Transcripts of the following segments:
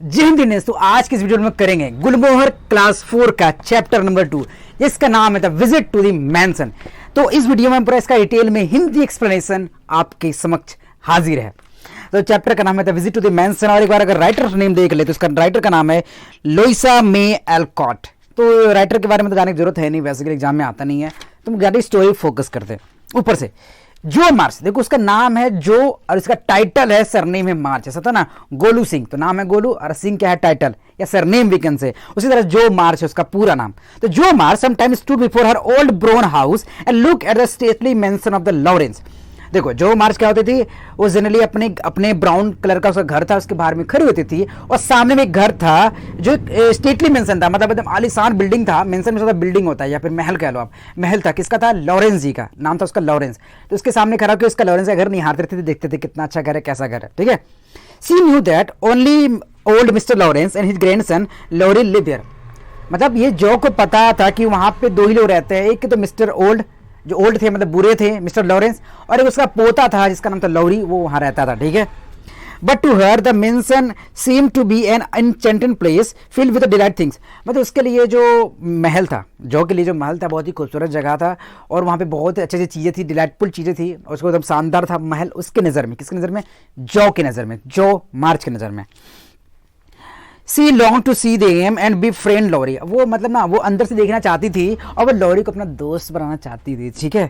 जी Hind Indians. तो आज की इस वीडियो में करेंगे गुलमोहर क्लास 4 का चैप्टर नंबर 2, जिसका नाम है द विजिट टू द मैंसन। तो इस वीडियो में पूरा इसका डिटेल में हिंदी एक्सप्लेनेशन आपके समक्ष हाजिर है। तो चैप्टर का नाम है द विजिट टू द मैंसन, और एक बार अगर राइटर नेम देख ले तो इसका राइटर का नाम है लोइसा मे एलकॉट। तो राइटर के बारे में तो जाने की जरूरत है नहीं, वैसे एग्जाम में आता नहीं है, तो हम ज़्यादा स्टोरी फोकस करते हैं। ऊपर से जो मार्च, देखो उसका नाम है जो और इसका टाइटल है सरनेम है मार्च, ऐसा था ना, गोलू सिंह, तो नाम है गोलू और सिंह क्या है टाइटल या सरनेम वीकन से। उसी तरह जो मार्च है उसका पूरा नाम। तो Jo March sometimes stood before her old brown house and look at the stately mansion of the Laurence. देखो जो मार्च क्या होती थी, वो जनरली अपने ब्राउन कलर का उसका घर था, उसके बाहर में खड़ी होती थी और सामने में एक घर था जो स्टेटली मेंशन था, मतलब एकदम आलीशान बिल्डिंग था। मेंशन में बिल्डिंग होता है या फिर महल कह लो आप, महल था। किसका था? लॉरेंस जी का नाम था उसका, लॉरेंस। तो उसके सामने खड़ा होकर उसका लॉरेंस का घर निहारते थे, देखते थे कितना अच्छा घर है, कैसा घर है, ठीक है। She knew that only old mister Laurence and his grandson Laurie live there. मतलब ये जो को पता था कि वहां पे दो ही लोग रहते हैं, एक तो मिस्टर ओल्ड जो ओल्ड थे मतलब बुरे थे मिस्टर लॉरेंस, और एक उसका पोता था जिसका नाम था लॉरी, वो वहां रहता था, ठीक है। But to her the mansion seem to be an enchanted place filled with delight things. मतलब उसके लिए जो महल था, जो के लिए जो महल था बहुत ही खूबसूरत जगह था और वहाँ पे बहुत अच्छी अच्छी चीज़ें थी, डिलाइटफुल चीज़ें थी, और उसको एकदम शानदार था महल उसके नज़र में। किसके नज़र में? जो के नज़र में, जो मार्च के नज़र में। She long to see them and be friend Laurie. वो मतलब ना वो अंदर से देखना चाहती थी और वो लॉरी को अपना दोस्त बनाना चाहती थी, ठीक है।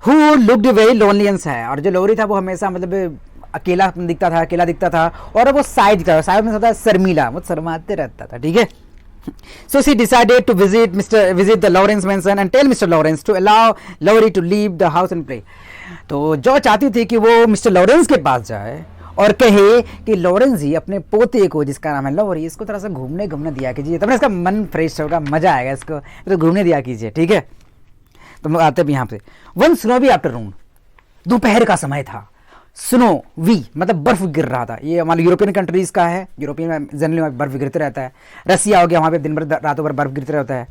Who looked very lonely and sad. और जो लॉरी था वो हमेशा मतलब अकेला दिखता था और वो साइड दिखता था, साइड में होता है शर्मीला, वो शर्माते रहता था, ठीक है। So she decided to visit the Lawrence mansion and tell Mr. Lawrence to allow Lowry to leave the house and play। तो जो चाहती थी कि वो मिस्टर लॉरेंस के पास जाए और कहे कि लॉरेंस जी अपने पोते को जिसका नाम है लॉरी, इसको थोड़ा सा घूमने दिया कीजिए, तब इसका मन फ्रेश होगा, मजा आएगा, इसको तो घूमने दिया कीजिए, ठीक है। तो आते भी यहाँ पे वन स्नोवी आफ्टरनून, दोपहर का समय था। स्नो वी मतलब बर्फ गिर रहा था। ये हमारे यूरोपियन कंट्रीज का है, यूरोपियन में जनरली बर्फ गिरते रहता है। रसिया हो गया, वहाँ पे दिन भर रातों भर बर्फ गिरते रहता है,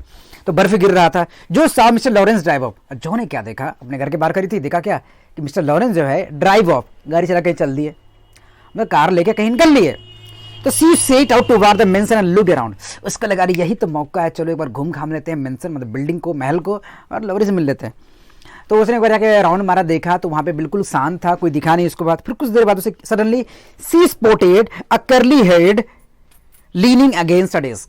तो बर्फ गिर रहा था। जो साहब मिस्टर लॉरेंस ड्राइव ऑफ, जो ने क्या देखा, अपने घर के बाहर खड़ी थी, देखा क्या कि मिस्टर लॉरेंस जो है ड्राइव ऑफ, गाड़ी चला कहीं चल दिए, मतलब कार लेके कहीं निकल लिए। तो she set out toward the mansion and look around. उसको लगा रही यही तो मौका है, चलो एक बार घूम घाम लेते हैं मेंशन मतलब बिल्डिंग को, महल को, और लॉरी से मिल लेते हैं। तो उसने एक बार जाके राउंड मारा, देखा तो वहां पे बिल्कुल शांत था, कोई दिखा नहीं उसके बाद। फिर कुछ देर बाद उसे suddenly she spotted a curly head leaning against a desk.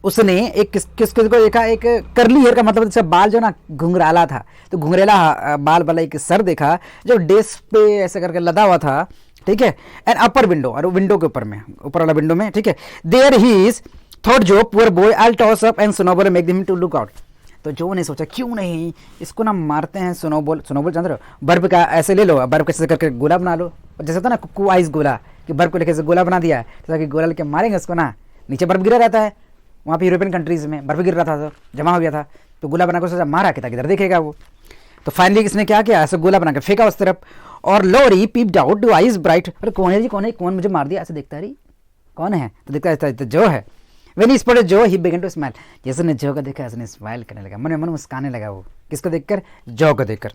उसने एक किसको देखा, एक कर्ली हेयर का मतलब जैसे बाल जो ना घुंघराला था, तो घुंघरेला बाल वाला एक सर देखा जो डेस्क पे ऐसे करके लदा हुआ था, ठीक है। एंड अपर विंडो, और विंडो के ऊपर में, ऊपर वाला विंडो में, ठीक है। There he is thought Jo poor boy I toss up and snowball make him to look out. तो जो ने सोचा क्यों नहीं इसको ना मारते हैं, स्नोबॉल जान रहे हो, बर्फ का ऐसे ले लो, बर्फ कैसे करके गोला बना लो, जैसे था ना कुकू आइस गोला, कि बर्फ को लेके गोला बना दिया, जैसा कि गोला लेके मारेंगे उसको ना, नीचे बर्फ गिरा रहता है, वहाँ पे यूरोपियन कंट्रीज में बर्फ गिर रहा था, तो जमा हो गया था, तो गोला बना के सोचा मारा कि किधर देखेगा वो। तो फाइनली इसने क्या किया, ऐसे गोला बना के फेंका उस तरफ, और Laurie peeped out two eyes bright. अरे कौन है जी, कौन है, कौन मुझे मार दिया, ऐसे देखता रही कौन है, तो देखता है तो जो है। When he spotted Joe, he began to smile। जैसे ने जो को देखा उसने स्माइल करने लगा, मन में मन मुस्काने लगा वो, किसको देखकर? जो को देखकर।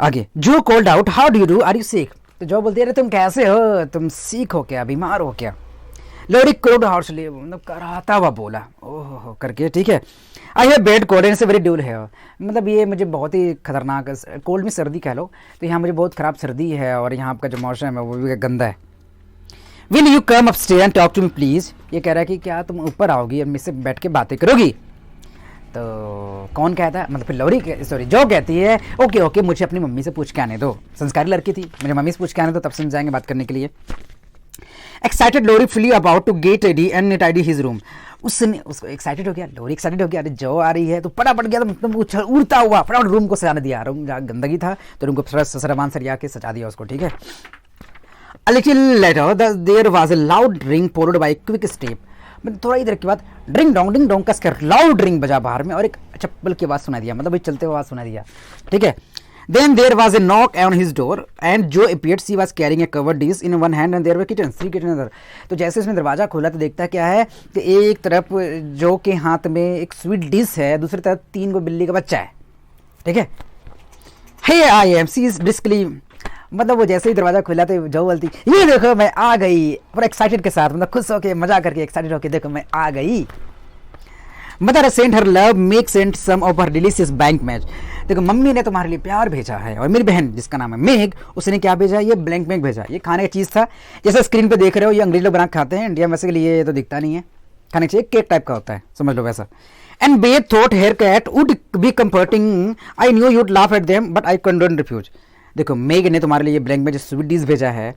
आगे Jo called out how do you do, are you sick. तो जो बोलती है तुम कैसे हो, तुम सीख हो क्या, बीमार हो क्या। लॉरी क्रोड हार्शली, मतलब कराता हुआ बोला ओह करके, ठीक है। I have bad cold and से वेरी ड्यूल है, मतलब ये मुझे बहुत ही खतरनाक, कोल्ड में सर्दी कह लो, तो यहाँ मुझे बहुत खराब सर्दी है और यहाँ आपका जो मौसम है वो भी गंदा है। Will you come upstairs and talk to me please. ये कह रहा है कि क्या तुम ऊपर आओगी और मुझसे बैठ के बातें करोगी। तो कौन कहता है, मतलब फिर लॉरी सॉरी जो कहती है ओके ओके मुझे अपनी मम्मी से पूछ के आने दो, संस्कारी लड़की थी, मुझे मम्मी से पूछ के आने दो, तब से जाएंगे बात करने के लिए। Excited Laurie flee about to get ready and tidy his room. उसको एक्साइटेड हो गया, लॉरी एक्साइटेड हो गया, अरे जो आ रही है, तो फटाफट गया, तो उड़ता हुआ फटाफट रूम को सजाने दिया। रूम जहाँ गंदगी था तो रूम को सरमान सरिया के सजा दिया उसको, ठीक है। A little later, there was a loud ring followed by a quick step। मतलब थोड़ा इधर के बाद डिंग डोंग का लाउड रिंग बजा बाहर में और एक चप्पल की आवाज सुना दिया, मतलब चलते हुए आवाज सुना दिया, ठीक है। Then there was a knock on his door and Joe appeared। She was carrying a covered dish in one hand and there were kittens, 3 kittens other। तो जैसे उसने दरवाजा खोला तो देखता क्या है कि एक तरफ जो के हाथ में एक स्वीट डिश है, दूसरी तरफ 3 को बिल्ली का बच्चा है, ठीक है। Hey I am, she is briskly मतलब वो जैसे ही दरवाजा खुला तो जो बोलती ये देखो मैं आ गई, पूरा एक्साइटेड के साथ, मतलब खुश होके मजा करके एक्साइटेड होके देखो मैं आ गई। Mother sent her love Meg sent some of her delicious bank match. देखो मम्मी ने तुम्हारे लिए प्यार भेजा है, और मेरी बहन जिसका नाम है मेघ, उसने क्या भेजा, ये ब्लैंक मैग भेजा। ये खाने की चीज़ था, जैसे स्क्रीन पे देख रहे हो, ये अंग्रेज लोग बना खाते हैं, इंडिया में वैसे के लिए ये तो दिखता नहीं है, खाने चाहिए केक टाइप का होता है, समझ लो वैसा। And Beth thought her cat would be comforting, I knew you'd laugh at them but I couldn't refuse. देखो मेघ ने तुम्हारे लिए ब्लैंक में जो स्वीट डिश भेजा है,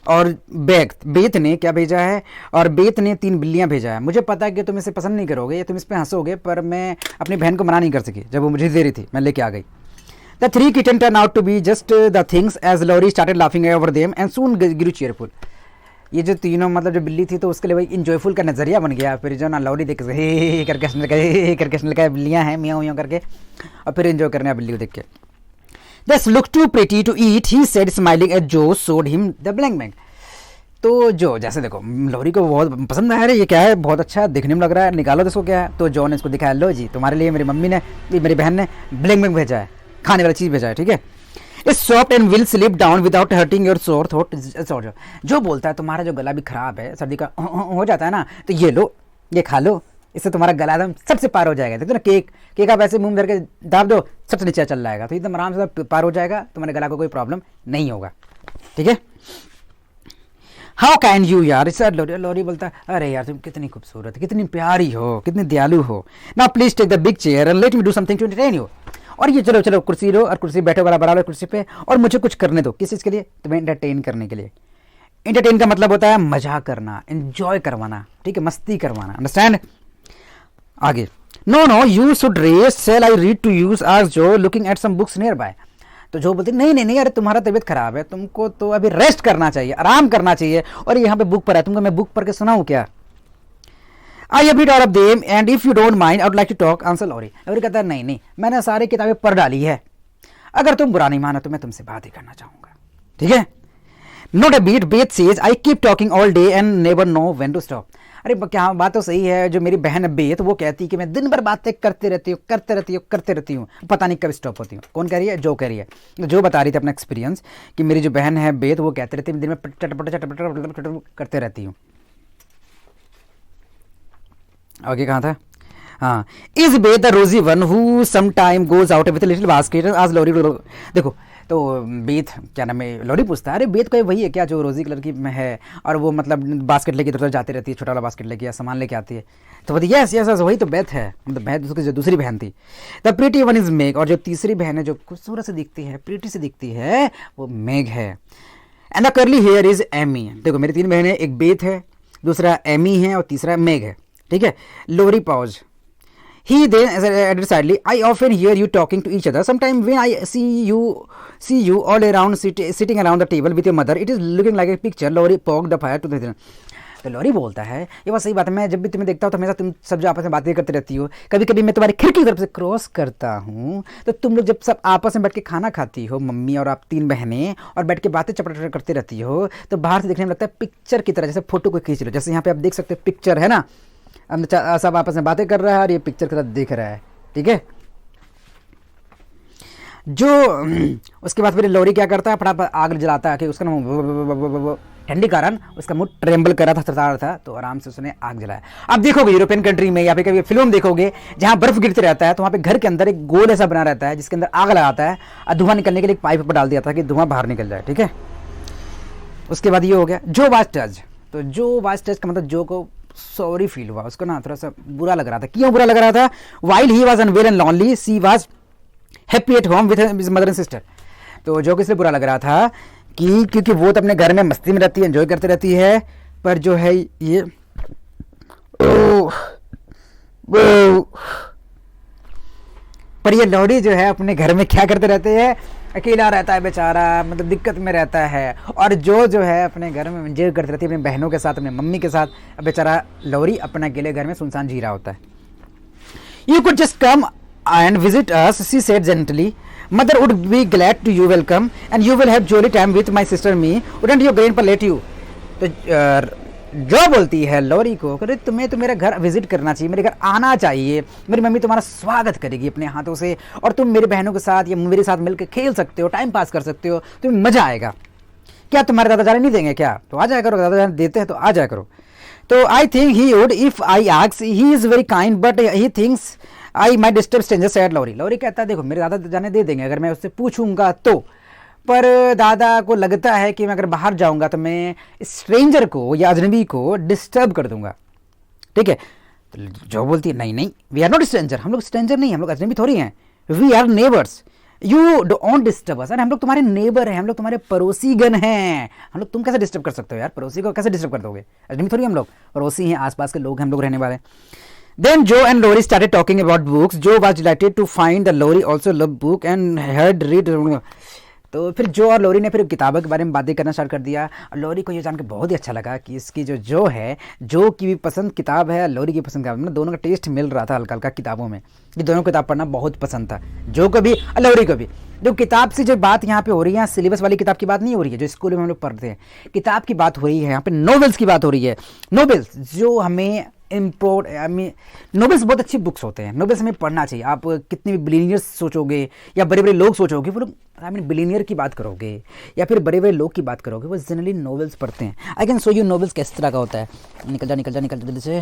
और बेथ ने क्या भेजा है, और बेथ ने 3 बिल्लियां भेजा है। मुझे पता है कि तुम इसे पसंद नहीं करोगे या तुम इस पर हंसोगे, पर मैं अपनी बहन को मना नहीं कर सकी, जब वो मुझे दे रही थी मैं लेके आ गई। The 3 kitten turn out to be just the things as Laurie started laughing over them and soon grew cheerful. ये जो तीनों मतलब जो बिल्ली थी तो उसके लिए भाई इंजॉयफुल का नजरिया बन गया। फिर जो ना लॉरी देख के हे करके हंसने लगा, बिल्लियां हैं मियाँ मियाँ करके, और फिर इंजॉय करने बिल्ली को देख के। This look too pretty to eat, he said smiling as Joe showed him the blank bag. तो जो जैसे देखो लॉरी को बहुत पसंद आया, ये क्या है, बहुत अच्छा दिखने में लग रहा है, निकालो इसको क्या है। तो जॉन ने इसको दिखाया, लो जी तुम्हारे लिए मेरी मम्मी ने, मेरी बहन ने ब्लैंक बैग भेजा है, खाने वाला चीज़ भेजा है, ठीक है। It's soft and will slip down without hurting your sore throat. जो बोलता है तुम्हारा जो गला भी खराब है, सर्दी का हो जाता है ना, तो ये लो, ये खा लो, इससे तुम्हारा गला एकदम सबसे पार हो जाएगा। देखो ना केक आप ऐसे मुंह धर के दाब दो, सबसे नीचे चल जाएगा, तो एकदम आराम से पार हो जाएगा, तुम्हारे गला को कोई प्रॉब्लम नहीं होगा, ठीक है। हाउ कैन यू यार, सर लॉरी बोलता है, अरे यार तुम कितनी खूबसूरत, कितनी प्यारी हो, कितनी दयालु हो। Now please take the big chair and let me do something to entertain you. और ये चलो चलो कुर्सी लो, और कुर्सी बैठो वाला बड़ा लो कुर्सी पे, और मुझे कुछ करने दो। किस चीज़ के लिए, तुम्हें एंटरटेन करने के लिए। एंटरटेन का मतलब होता है मजा करना, एंजॉय करवाना, ठीक है, मस्ती करवाना, अंडरस्टैंड। आगे, no you should rest, shall I read to you as Jo looking at some books near by. तो जो बोलती नहीं, अरे तुम्हारा तबीयत खराब है, तुमको तो अभी रेस्ट करना चाहिए, आराम करना चाहिए, और यहाँ पे बुक पर है, तुमको मैं बुक पढ़ के सुनाऊँ क्या। I have read all of them and if you don't mind I would like to talk, answer Laurie. Laurie कहता है नहीं, मैंने सारी किताबें पढ़ डाली है, अगर तुम बुरा नहीं मानो तो मैं तुमसे बात ही करना चाहूँगा, ठीक है। Not a bit, Beth says I keep talking all day and never know when to stop. अरे क्या बात तो सही है, जो मेरी बहन है बेथ, वो कहती है कि मैं दिन भर बातें करते रहती हूँ, पता नहीं कब स्टॉप होती हूँ। कौन कह रही है, जो कह रही है, जो बता रही थी अपना एक्सपीरियंस कि मेरी जो बहन है बेथ, वो कहते रहती है दिन में चटपट करते रहती हूँ। आगे कहाँ था, हाँ, is Beth the rosy one who some time goes out with little basket as Laurie. देखो तो बेथ क्या नाम है, लॉरी पूछता है, अरे बेथ कोई वही है क्या जो रोजी कलर की में है, और वो मतलब बास्केट लेके इधर जाती रहती है, छोटा वाला बास्केट लेके या सामान लेके आती है। तो बोलती यस वही तो बेथ है, मतलब बेथ उसकी जो दूसरी बहन थी। द प्रीटी वन इज मेघ, और जो तीसरी बहन है जो खूबसूरत से दिखती है, प्रीटी से दिखती है, वो मेघ है। And the curly hair is Amy. देखो मेरी 3 बहनें, एक बेथ है, दूसरा एमी है, और तीसरा मेघ है, ठीक है। लोरी pause, he then added sadly, I often hear you talking to each other. Sometimes when I see you all around sitting around the table with your mother, it is looking like a picture. Lori poked the fire to the dinner. तो Laurie बोलता है, ये बात सही बात है, मैं जब भी तुम्हें देखता हूँ तो हमेशा तुम सब जो आपस में बातें करते रहती हो, कभी कभी मैं तुम्हारी खिड़की की तरफ से क्रॉस करता हूँ, तो तुम लोग जब सब आपस में बैठ के खाना खाती हो, मम्मी और आप 3 बहनें, और बैठ के बातें चपट करती रहती हो, तो बाहर से देखने में लगता है पिक्चर की तरह, जैसे फोटो को खींच लो, जैसे यहाँ पे आप देख सकते हो पिक्चर है ना, सब आपस में बातें कर रहा है और ये पिक्चर की तरह देख रहा है, ठीक है। जो उसके बाद फिर लॉरी क्या करता है, फटाफट आग जलाता है कि उसका ना ठंडी कारण उसका मुंह ट्रेम्बल कर रहा था, थरथरा था, तो आराम से उसने आग जलाया। अब देखोगे यूरोपियन कंट्री में या फिर कभी फिल्म देखोगे जहां बर्फ गिरते रहता है, तो वहां पे घर के अंदर एक गोल ऐसा बना रहता है जिसके अंदर आग लगाता है, और धुआं निकलने के लिए एक पाइप पर डाल दिया था कि धुआं बाहर निकल जाए, ठीक है। उसके बाद ये हो गया जो वाज टच। तो जो वाज टच का मतलब जो को सॉरी फील हुआ, उसको ना थोड़ा सा बुरा लग रहा था। क्यों बुरा लग रहा था? While he was unwell and lonely she was happy at home with his mother and sister. तो जो किसलिए बुरा लग रहा था कि क्योंकि वो तो अपने घर में मस्ती में रहती है, एंजॉय करती रहती है, पर जो है ये पर ये लॉरी जो है अपने घर में क्या करते रहते हैं, अकेला रहता है बेचारा, मतलब दिक्कत में रहता है। और जो है अपने घर में एंजॉय करती रहती है अपनी बहनों के साथ, अपनी मम्मी के साथ। अब बेचारा लॉरी अपने अकेले घर में सुनसान जी रहा होता है। You could just come and visit us, she said gently. Mother would be glad to you welcome and you will have jolly time with my sister me. Wouldn't your grandpa let you? तो Jo बोलती है lorry को, अरे तुम्हें तो मेरा घर visit करना चाहिए, मेरे घर आना चाहिए, मेरी मम्मी तुम्हारा स्वागत करेगी अपने हाथों से, और तुम मेरे बहनों के साथ या मेरे साथ मिलकर खेल सकते हो, टाइम पास कर सकते हो, तुम्हें मजा आएगा। क्या तुम्हारे दादा जाने नहीं देंगे क्या? तो आ जाया करो, दादा जाने देते हैं तो आ जाया करो। तो I think he would if I ask, he is very kind but he thinks I might disturb stranger, said Laurie. Laurie कहता है देखो मेरे दादा जाने दे देंगे अगर मैं उससे पूछूंगा तो, पर दादा को लगता है कि मैं अगर बाहर जाऊंगा तो मैं स्ट्रेंजर को या अजनबी को डिस्टर्ब कर दूंगा। ठीक है, तो जो बोलती है नहीं नहीं, वी आर नॉट स्ट्रेंजर, हम लोग स्ट्रेंजर नहीं, हम लोग अजनबी थोड़ी हैं, we are neighbours, you don't disturb us. अरे हम लोग तुम्हारे नेबर हैं, हम लोग तुम्हारे पड़ोसी गण हैं, हम लोग तुम कैसे डिस्टर्ब कर सकते हो यार, पड़ोसी को कैसे डिस्टर्ब कर दोगे, अजनबी थोड़ी हम लोग, पड़ोसी हैं, आसपास के लोग हैं, हम लोग रहने वाले। Then Joe and Lori started talking about books. Joe was delighted to find that Lori also loved book and had read. तो फिर जो और लोरी ने फिर किताबों के बारे में बातें करना स्टार्ट कर दिया, और लोरी को ये जान के बहुत ही अच्छा लगा कि इसकी जो है, जो की भी पसंद किताब है, लोरी की पसंद किताब, मतलब दोनों का टेस्ट मिल रहा था हल्का हल्का किताबों में, ये दोनों किताब पढ़ना बहुत पसंद था, जो को भी और लोरी को भी। जो किताब से जो बात यहाँ पे हो रही है, सिलेबस वाली किताब की बात नहीं हो रही है जो स्कूल में हम लोग पढ़ते हैं, किताब की बात हो रही है यहाँ पे, नॉवेल्स की बात हो रही है। नॉवेल्स जो हमें नोवेल्स बहुत अच्छी बुक्स होते हैं, नोवेल्स हमें पढ़ना चाहिए। आप कितने भी बिलीनियर्स सोचोगे या बड़े बड़े लोग सोचोगे, वो लोग बिलीनियर की बात करोगे या फिर बड़े बड़े लोग की बात करोगे, वो जनरली नोवेल्स पढ़ते हैं। I can show you novels किस तरह का होता है। निकल जा निकल जा निकल जा जल्दी से।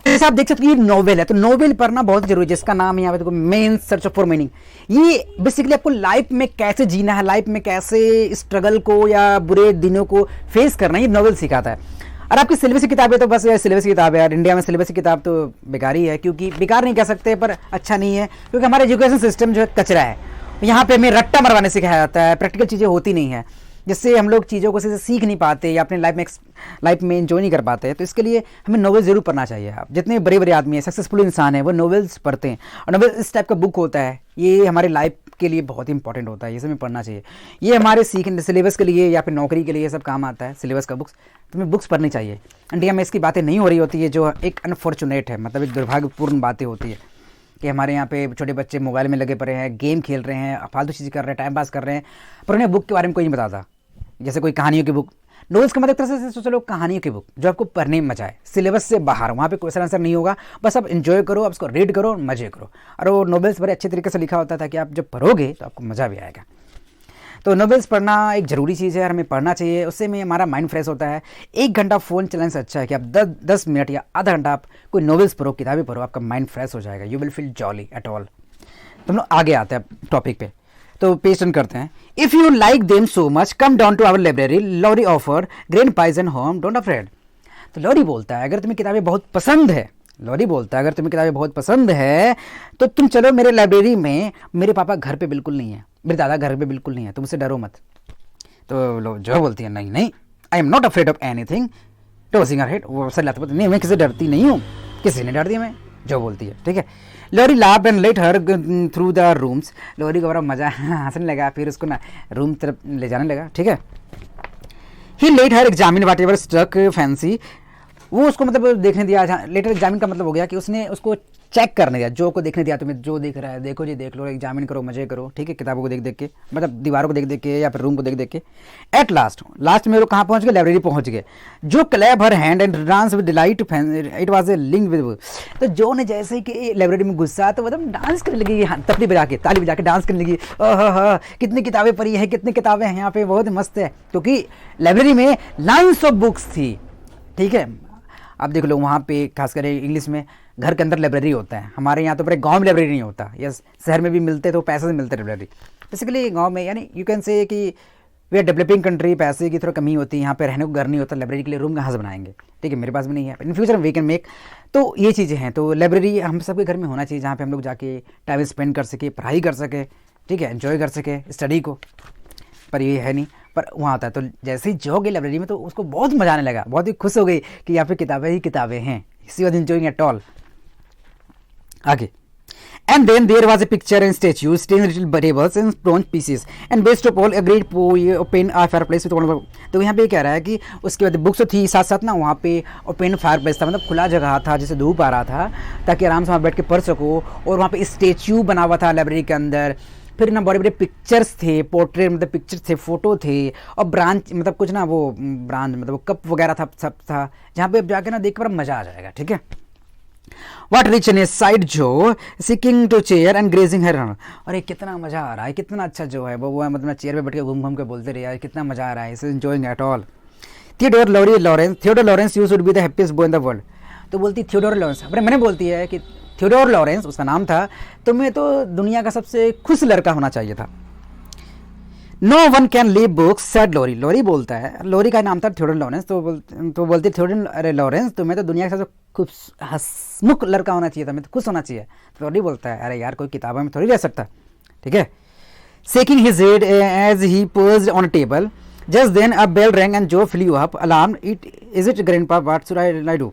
जैसे आप देख सकते हैं ये नोवेल है, तो नोवेल पढ़ना बहुत जरूरी है, जिसका नाम यहाँ पे देखो, मेन सर्च फॉर मीनिंग। ये बेसिकली आपको लाइफ में कैसे जीना है, लाइफ में कैसे स्ट्रगल को या बुरे दिनों को फेस करना है, ये नोवेल सिखाता है। और आपकी सिलेबस की किताब है तो बस सिलेबस की किताब है यार, इंडिया में सिलेबस की किताब तो बेकार ही है, क्योंकि बेकार नहीं कह सकते पर अच्छा नहीं है, क्योंकि हमारा एजुकेशन सिस्टम जो है कचरा है। यहाँ पे हमें रट्टा मरवाने सिखाया जाता है, प्रैक्टिकल चीज़ें होती नहीं है, जिससे हम लोग चीज़ों को से सीख नहीं पाते या अपने लाइफ में एंजॉय नहीं कर पाते। तो इसके लिए हमें नॉवेल जरूर पढ़ना चाहिए। आप जितने बड़े बड़े आदमी हैं, सक्सेसफुल इंसान हैं, वो नॉवेल्स पढ़ते हैं, और नॉवेल इस टाइप का बुक होता है, ये हमारे लाइफ के लिए बहुत इंपॉर्टेंट होता है, ये हमें पढ़ना चाहिए। ये हमारे सीखने सिलेबस के लिए या फिर नौकरी के लिए सब काम आता है, सिलेबस का बुक्स, तो हमें बुक्स पढ़नी चाहिए। इंडिया में इसकी बातें नहीं हो रही होती है, जो एक अनफॉर्चुनेट है, मतलब एक दुर्भाग्यपूर्ण बातें होती है कि हमारे यहाँ पे छोटे बच्चे मोबाइल में लगे पड़े हैं, गेम खेल रहे हैं, फालतू चीज़ कर रहे हैं, टाइम पास कर रहे हैं, पर उन्हें बुक के बारे में कोई नहीं बताता। जैसे कोई कहानियों की बुक, नॉवेल्स का मतलब एक तरह से सोच लो कहानियों की बुक, जो आपको पढ़ने में मजा आए, सिलेबस से बाहर, वहाँ पे क्वेश्चन आंसर नहीं होगा, बस आप एंजॉय करो, आप उसको रीड करो, मजे करो। और वो नॉवेल्स बड़े अच्छे तरीके से लिखा होता था कि आप जब पढ़ोगे तो आपको मज़ा भी आएगा। तो नॉवेल्स पढ़ना एक ज़रूरी चीज़ है, हमें पढ़ना चाहिए, उससे में हमारा माइंड फ्रेश होता है। 1 घंटा फ़ोन चलाने से अच्छा है कि आप 10 मिनट या आधा घंटा आप कोई नॉवेल्स पढ़ो, किताबें पढ़ो, आपका माइंड फ्रेश हो जाएगा, you will feel jolly at all. तो हम लोग आगे आते हैं टॉपिक पे, तो पेज टर्न करते हैं। If you like them so much come down to our library, Laurie offer grandpa's and home, don't afraid. तो लॉरी बोलता है अगर तुम्हें किताबें बहुत पसंद है, लॉरी बोलता है अगर तुम्हें किताबें बहुत पसंद है तो तुम चलो मेरे लाइब्रेरी में, मेरे पापा घर पे बिल्कुल नहीं है, मेरे दादा घर पे बिल्कुल नहीं है, तुम उससे डरो मत। तो जो बोलती है नहीं नहीं, I am not afraid of anything, tossing her head, वो सर लाते नहीं, मैं किसी डरती नहीं हूँ, किसी ने डर दिया मैं, जो बोलती है। ठीक है, Laurie laugh and led her through the rooms. Laurie को बड़ा मजा हंसने लगा, फिर उसको ना रूम तरफ ले जाने लगा। ठीक है, ही लेट हर एग्जामिन वाट एवर स्ट्रक फैंसी, वो उसको मतलब देखने दिया। लेटर एग्जामिन का मतलब हो गया कि उसने उसको चेक करने दिया, जो को देखने दिया, तुम्हें जो देख रहा है देखो जी, देख लो, एग्जामिन करो, मजे करो। ठीक है, किताबों को देख देख के, मतलब दीवारों को देख देख के या फिर रूम को देख देख के। एट लास्ट में वो कहाँ पहुँच गए, लाइब्रेरी पहुँच गए। जो clap her hand and dance with delight, it was a link with. तो जो ने जैसे कि लाइब्रेरी में घुसा तो मतलब डांस करने लगी, तबली बजा के, ताली बजा के डांस करने लगी। ओह कितनी किताबें पढ़ी है, कितनी किताबें हैं यहाँ पे, बहुत मस्त है, क्योंकि लाइब्रेरी में लाइन्स ऑफ बुक्स थी। ठीक है, आप देख लो वहाँ पे खासकर इंग्लिश में घर के अंदर लाइब्रेरी होता है, हमारे यहाँ तो बड़े गांव में लाइब्रेरी नहीं होता, या शहर में भी मिलते तो पैसे से मिलते लाइब्रेरी। बेसिकली गांव में, यानी यू कैन से कि वी आर डेवलपिंग कंट्री, पैसे की थोड़ा कमी होती है, यहाँ पे रहने को घर नहीं होता, लाइब्रेरी के लिए रूम कहाँ से बनाएंगे। ठीक है, मेरे पास भी नहीं है, in future we can make. तो ये चीज़ें हैं, तो लाइब्रेरी हम सबके घर में होना चाहिए, जहाँ पे हम लोग जाके टाइम स्पेंड कर सके, पढ़ाई कर सके, ठीक है, एंजॉय कर सके स्टडी को। पर ये है नहीं, पर वहाँ आता है। तो जैसे ही जो गई लाइब्रेरी में तो उसको बहुत मजा आने लगा, बहुत ही खुश हो गई कि यहाँ पे किताबें ही किताबें हैं, she was enjoying at all. आगे, and then there was a picture and statue, stained little tables and bronze pieces, and best of all a great open fireplace with one। तो यहाँ पे कह रहा है कि उसके बाद बुक्स तो थी, साथ साथ ना वहाँ पे ओपन फायरप्लेस था, मतलब खुला जगह था जिसे धूप आ रहा था, ताकि आराम से वहाँ बैठ के पढ़ सको। और वहाँ पे स्टेच्यू बना हुआ था लाइब्रेरी के अंदर, फिर ना बड़े बड़े पिक्चर्स थे, पोर्ट्रेट मतलब पिक्चर्स थे, फोटो थे, और ब्रांच मतलब कुछ ना वो ब्रांच मतलब वो कप वगैरह था, सब था, जहाँ पे जाके ना देख कर मजा आ जाएगा। ठीक है। What rich in his side Joe seeking to chair and grazing her runner। अरे कितना मजा आ रहा है, कितना अच्छा जो है वो मतलब चेयर पे बैठ के घूम घूम के बोलते रहे यार, कितना मजा आ रहा है, is enjoying at all. Theodore Lawrence you should be the happiest boy in the world. तो बोलती थियोडोर लॉरेंस, अपने मैंने बोलती है कि थियोडोर लॉरेंस उसका नाम था, तुम्हें तो दुनिया का सबसे खुश लड़का होना चाहिए था। No one can leave books said Laurie. Laurie बोलता है, लोरी का नाम था थियोडोर लॉरेंस, तो बोलती थियोडोर, अरे लॉरेंस तुम्हें तो दुनिया का सबसे खुश हंसमुख लड़का होना चाहिए था, मैं तो खुश होना चाहिए। तो लोरी बोलता है, अरे यार कोई किताबों में थोड़ी रह सकता। ठीक है। Shaking his head as he paused on table, just then a bell rang and Jo flew up alarm, is it grandpa what should I do.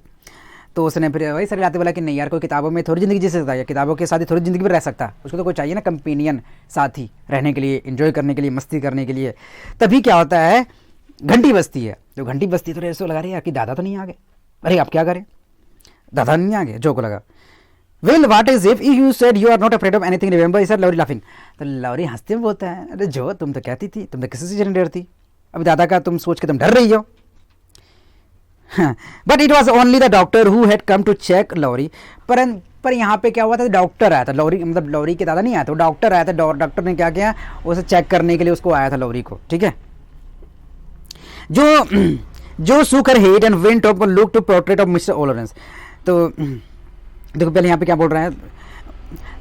तो उसने फिर वही सर लाते बोला कि नहीं यार कोई किताबों में थोड़ी ज़िंदगी जी सकता है, किताबों के साथ ही थोड़ी ज़िंदगी भी रह सकता है, उसको तो कोई चाहिए ना कंपेनियन, साथी रहने के लिए, एंजॉय करने के लिए, मस्ती करने के लिए। तभी क्या होता है, घंटी बजती है। जो घंटी बजती तो ऐसे लगा रही है यार कि दादा तो नहीं आ गए, अरे आप क्या करें, दादा नहीं आ गए, जो को लगा। Well what is if you said you are not afraid of anything remember sir Laurie laughing. तो लवरी हंसते हुए बोलता है, अरे जो तुम तो कहती थी तुम तो किसी से नहीं डरती, अभी दादा का तुम सोच के तुम डर रही हो। But it was only the doctor who had come to check Laurie. पर यहाँ पे क्या हुआ था, डॉक्टर आया था, लॉरी मतलब लॉरी के दादा नहीं आया था, डॉक्टर आया था। डॉक्टर ने क्या किया, उसे चेक करने के लिए उसको आया था लॉरी को। ठीक है। जो shook her head and went up and looked to portrait of Mr. Lawrence। तो देखो पहले यहाँ पे क्या बोल रहा है,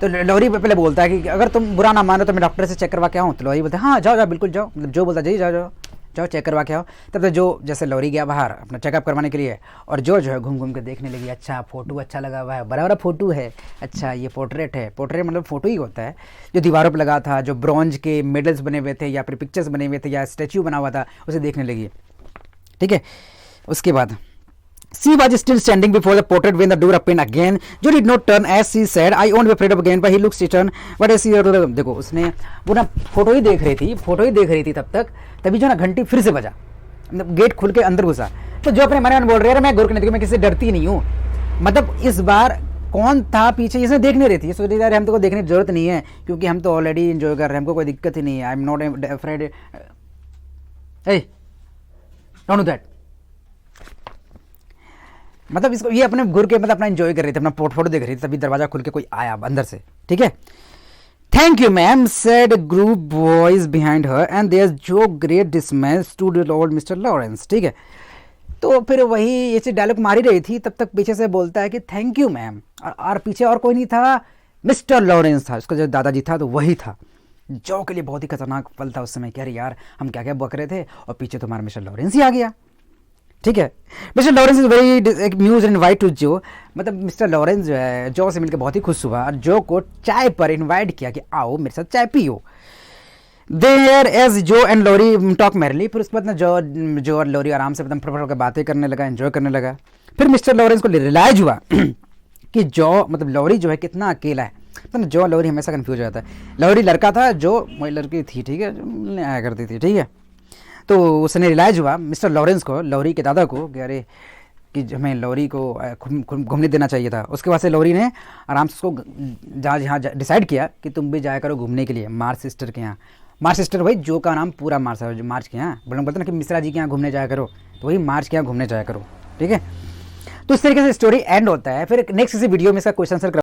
तो लॉरी पहले बोलता है कि अगर तुम बुरा ना मानो तो मैं डॉक्टर से चेक करवा के आऊँ। तो लॉरी बोलता है हाँ जाओ जाओ बिल्कुल जाओ, मतलब जो बोलता है जाओ जाओ जाओ चेक करवा के आओ। तब तक जो जैसे लॉरी गया बाहर अपना चेकअप करवाने के लिए, और जो है घूम घूम के देखने लगी, अच्छा फोटो अच्छा लगा हुआ है, बड़ा बड़ा फोटो है, अच्छा ये पोर्ट्रेट है। पोर्ट्रेट मतलब फोटो ही होता है जो दीवारों पर लगा था, जो ब्रॉन्ज के मेडल्स बने हुए थे या फिर पिक्चर्स बने हुए थे या स्टैच्यू बना हुआ था, उसे देखने लगी। ठीक है। उसके बाद she was still standing before the portrait when the door opened again. Joe did not turn as she said, I won't be afraid of again, but he looked stern. But as she देखो उसने वो ना photo ही देख रही थी तब तक, तभी जो ना घंटी फिर से बजा, मतलब गेट खुल के अंदर घुसा। तो जो अपने मन में बोल रहे हैं मैं गुरु नहीं, मैं किसी से डरती नहीं हूँ। मतलब इस बार कौन था पीछे, इसने देख नहीं रही थी, सोच रही हम तो देखने की जरूरत नहीं है क्योंकि हम तो ऑलरेडी एंजॉय कर रहे हैं, हमको कोई दिक्कत ही नहीं है। आई am not afraid, don't do that. मतलब इसको ये अपने गुर के मतलब अपना एंजॉय कर रही थी, अपना फोटो देख रही थी, तभी दरवाजा खुल के कोई आया अंदर से। ठीक है। Thank you ma'am said gruff voice behind her and there Jo great dismay stood old mister Laurence. ठीक है। तो फिर वही ऐसे डायलॉग मारी रही थी, तब तक पीछे से बोलता है कि थैंक यू मैम, और पीछे और कोई नहीं था, मिस्टर लॉरेंस था, उसका जो दादाजी था तो वही था। जो के लिए बहुत ही खतरनाक पल था उस समय, कह रही यार हम क्या क्या बक रहे थे और पीछे तुम्हारा मिस्टर लॉरेंस ही आ गया। ठीक है। Mister Lawrence is very amused and invite to Jo, मतलब मिस्टर लॉरेंस जो है जो से मिलकर बहुत ही खुश हुआ और जो को चाय पर इनवाइट किया कि आओ मेरे साथ चाय पियो। देयर एज जो एंड लॉरी टॉक मैरली। फिर उसके बाद ना जो और लॉरी आराम से एकदम फटाफट होकर बातें करने लगा, एंजॉय करने लगा। फिर मिस्टर लॉरेंस को रियलाइज हुआ कि जो मतलब लॉरी जो है कितना अकेला है। तो जो लॉरी हमेशा कंफ्यूज हो जाता है, लॉरी लड़का था, जो वही लड़की थी। ठीक है, जो मिलने आया करती थी। ठीक है। तो उसने रियलाइज हुआ मिस्टर लॉरेंस को, लॉरी के दादा को, कि अरे कि हमें लॉरी को घूमने देना चाहिए था। उसके बाद से लॉरी ने आराम से उसको जहाँ डिसाइड किया कि तुम भी जाया करो घूमने के लिए मार्च सिस्टर के यहाँ। मार्च सिस्टर भाई जो का नाम पूरा मार्च है, जो मार्च के यहाँ बोलते ना कि मिश्रा जी के यहाँ घूमने जाया करो, तो वही मार्च के यहाँ घूमने जाया करो। ठीक है। तो इस तरीके से स्टोरी एंड होता है। फिर नेक्स्ट किसी वीडियो में इसका क्वेश्चन आंसर